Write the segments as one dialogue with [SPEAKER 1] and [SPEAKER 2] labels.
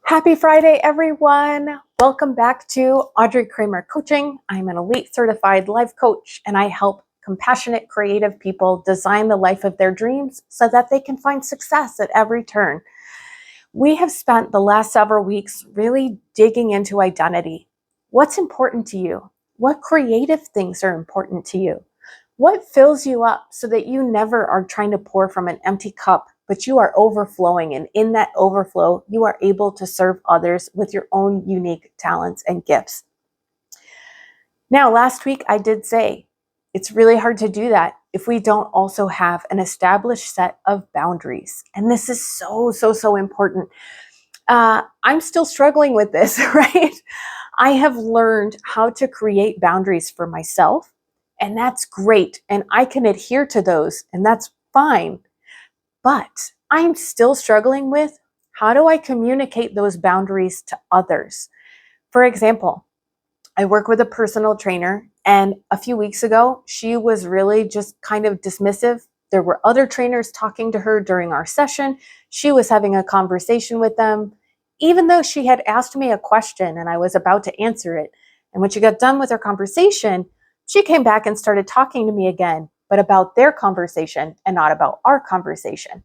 [SPEAKER 1] Happy Friday, everyone. Welcome back to Audrey Kramer Coaching. I'm an elite certified life coach, and I help compassionate, creative people design the life of their dreams so that they can find success at every turn. We have spent the last several weeks really digging into identity. What's important to you? What creative things are important to you? What fills you up so that you never are trying to pour from an empty cup, but you are overflowing? And in that overflow, you are able to serve others with your own unique talents and gifts. Now, last week I did say it's really hard to do that if we don't also have an established set of boundaries. And this is so important. I'm still struggling with this, right? I have learned how to create boundaries for myself, and that's great. And I can adhere to those, and that's fine. But I'm still struggling with, how do I communicate those boundaries to others? For example, I work with a personal trainer, and a few weeks ago, she was really just kind of dismissive. There were other trainers talking to her during our session. She was having a conversation with them, even though she had asked me a question and I was about to answer it. And when she got done with her conversation, she came back and started talking to me again, but about their conversation and not about our conversation.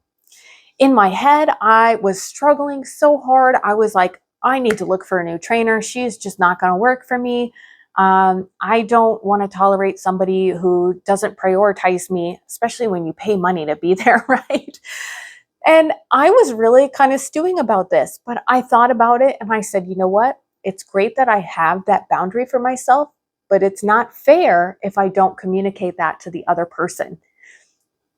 [SPEAKER 1] In my head, I was struggling so hard. I was like, I need to look for a new trainer. She's just not going to work for me. I don't want to tolerate somebody who doesn't prioritize me, especially when you pay money to be there, right? And I was really kind of stewing about this, but I thought about it and I said, you know what? It's great that I have that boundary for myself, but it's not fair if I don't communicate that to the other person.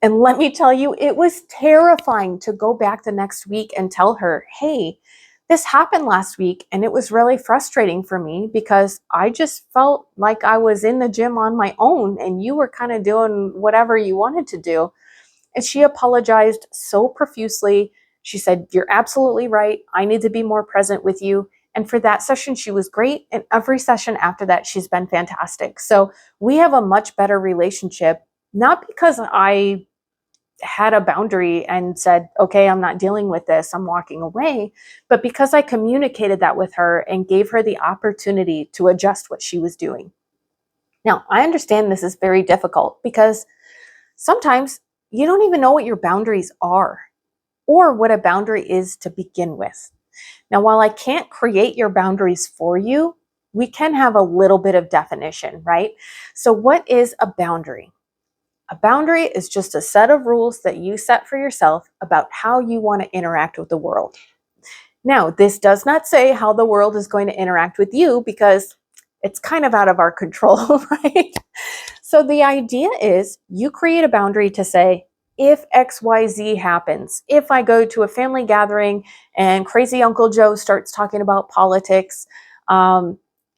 [SPEAKER 1] And let me tell you, it was terrifying to go back the next week and tell her, hey, this happened last week. And it was really frustrating for me because I just felt like I was in the gym on my own and you were kind of doing whatever you wanted to do. And she apologized so profusely. She said, you're absolutely right. I need to be more present with you. And for that session, she was great. And every session after that, she's been fantastic. So we have a much better relationship, not because I had a boundary and said, okay, I'm not dealing with this, I'm walking away, but because I communicated that with her and gave her the opportunity to adjust what she was doing. Now, I understand this is very difficult because sometimes you don't even know what your boundaries are or what a boundary is to begin with. Now, while I can't create your boundaries for you, we can have a little bit of definition, right? So what is a boundary? A boundary is just a set of rules that you set for yourself about how you want to interact with the world. Now, this does not say how the world is going to interact with you because it's kind of out of our control, right? So the idea is you create a boundary to say, if XYZ happens, if I go to a family gathering and crazy Uncle Joe starts talking about politics,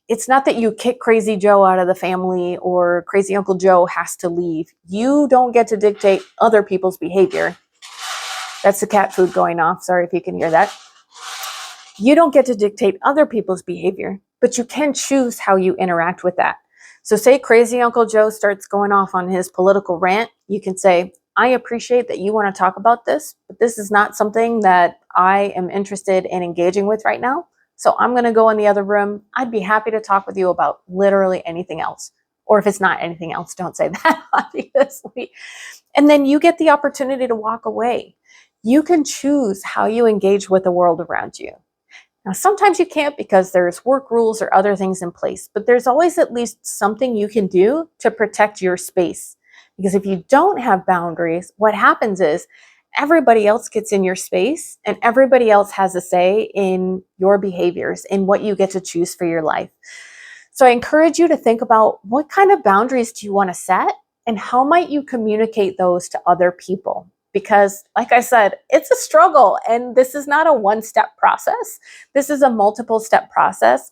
[SPEAKER 1] it's not that you kick crazy Joe out of the family or crazy Uncle Joe has to leave. You don't get to dictate other people's behavior. That's the cat food going off. Sorry if you can hear that. You don't get to dictate other people's behavior, but you can choose how you interact with that. So say crazy Uncle Joe starts going off on his political rant. You can say, I appreciate that you want to talk about this, but this is not something that I am interested in engaging with right now. So I'm going to go in the other room. I'd be happy to talk with you about literally anything else. Or if it's not anything else, don't say that, obviously. And then you get the opportunity to walk away. You can choose how you engage with the world around you. Now, sometimes you can't because there's work rules or other things in place, but there's always at least something you can do to protect your space. Because if you don't have boundaries, what happens is everybody else gets in your space and everybody else has a say in your behaviors, in what you get to choose for your life. So I encourage you to think about, what kind of boundaries do you want to set and how might you communicate those to other people? Because like I said, it's a struggle and this is not a one-step process. This is a multiple step process,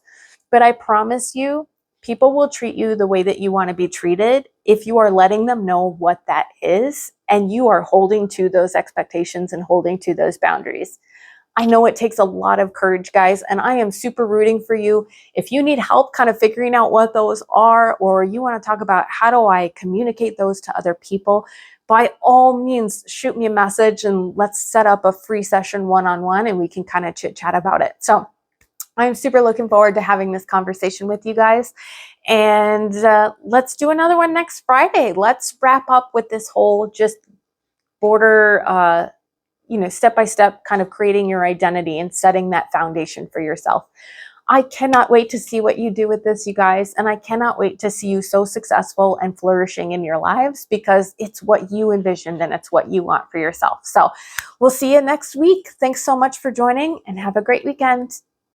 [SPEAKER 1] but I promise you, people will treat you the way that you want to be treated if you are letting them know what that is and you are holding to those expectations and holding to those boundaries. I know it takes a lot of courage, guys, and I am super rooting for you. If you need help kind of figuring out what those are, or you want to talk about how do I communicate those to other people, by all means, shoot me a message and let's set up a free session one-on-one and we can kind of chit chat about it. So I'm super looking forward to having this conversation with you guys. And let's do another one next Friday. Let's wrap up with this whole just border, step-by-step kind of creating your identity and setting that foundation for yourself. I cannot wait to see what you do with this, you guys, and I cannot wait to see you so successful and flourishing in your lives, because it's what you envisioned and it's what you want for yourself. So we'll see you next week. Thanks so much for joining and have a great weekend.